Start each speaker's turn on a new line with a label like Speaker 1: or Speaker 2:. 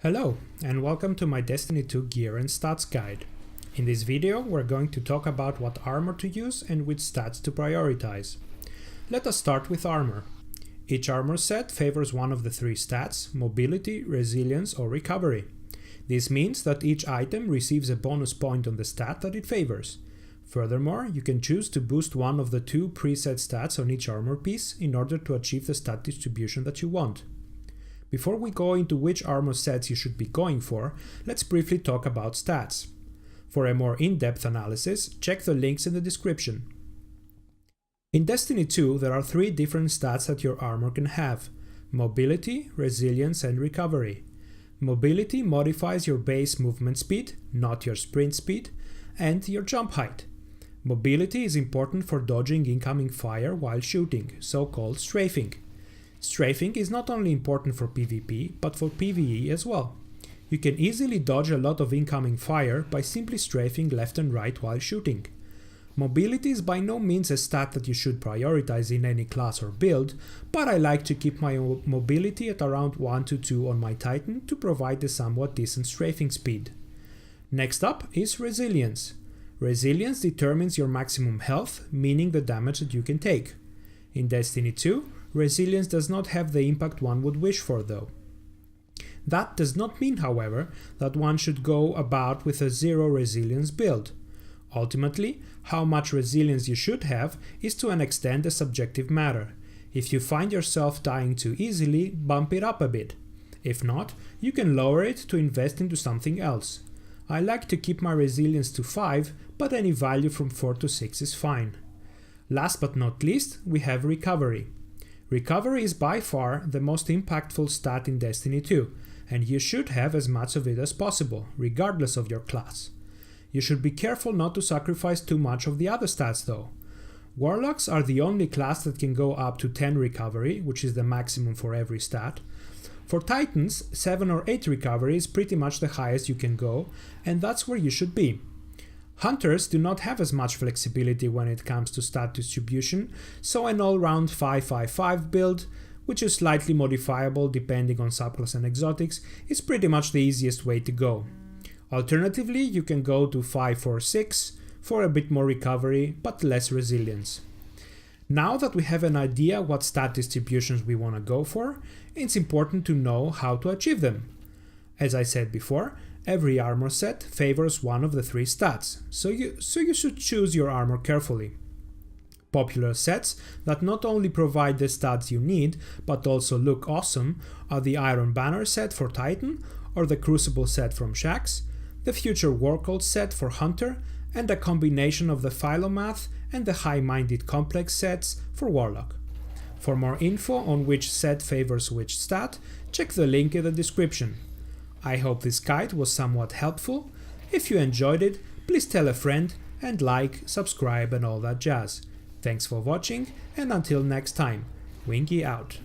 Speaker 1: Hello, and welcome to my Destiny 2 gear and stats guide. In this video, we're going to talk about what armor to use and which stats to prioritize. Let us start with armor. Each armor set favors one of the three stats: mobility, resilience, or recovery. This means that each item receives a bonus point on the stat that it favors. Furthermore, you can choose to boost one of the two preset stats on each armor piece in order to achieve the stat distribution that you want. Before we go into which armor sets you should be going for, let's briefly talk about stats. For a more in-depth analysis, check the links in the description. In Destiny 2, there are three different stats that your armor can have: mobility, resilience, and recovery. Mobility modifies your base movement speed, not your sprint speed, and your jump height. Mobility is important for dodging incoming fire while shooting, so-called strafing. Strafing is not only important for PvP, but for PvE as well. You can easily dodge a lot of incoming fire by simply strafing left and right while shooting. Mobility is by no means a stat that you should prioritize in any class or build, but I like to keep my mobility at around 1 to 2 on my Titan to provide a somewhat decent strafing speed. Next up is resilience. Resilience determines your maximum health, meaning the damage that you can take. In Destiny 2, resilience does not have the impact one would wish for though. That does not mean, however, that one should go about with a zero resilience build. Ultimately, how much resilience you should have is to an extent a subjective matter. If you find yourself dying too easily, bump it up a bit. If not, you can lower it to invest into something else. I like to keep my resilience to 5, but any value from 4 to 6 is fine. Last but not least, we have recovery. Recovery is by far the most impactful stat in Destiny 2, and you should have as much of it as possible, regardless of your class. You should be careful not to sacrifice too much of the other stats though. Warlocks are the only class that can go up to 10 recovery, which is the maximum for every stat. For Titans, 7 or 8 recovery is pretty much the highest you can go, and that's where you should be. Hunters do not have as much flexibility when it comes to stat distribution, so an all-round 5-5-5 build, which is slightly modifiable depending on subclass and exotics, is pretty much the easiest way to go. Alternatively, you can go to 5-4-6 for a bit more recovery but less resilience. Now that we have an idea what stat distributions we want to go for, it's important to know how to achieve them. As I said before, every armor set favors one of the three stats, so you should choose your armor carefully. Popular sets that not only provide the stats you need, but also look awesome are the Iron Banner set for Titan, or the Crucible set from Shaxx, the Future War Cult set for Hunter, and a combination of the Philomath and the High-Minded Complex sets for Warlock. For more info on which set favors which stat, check the link in the description. I hope this guide was somewhat helpful. If you enjoyed it, please tell a friend and like, subscribe and all that jazz. Thanks for watching, and until next time, Wingy out.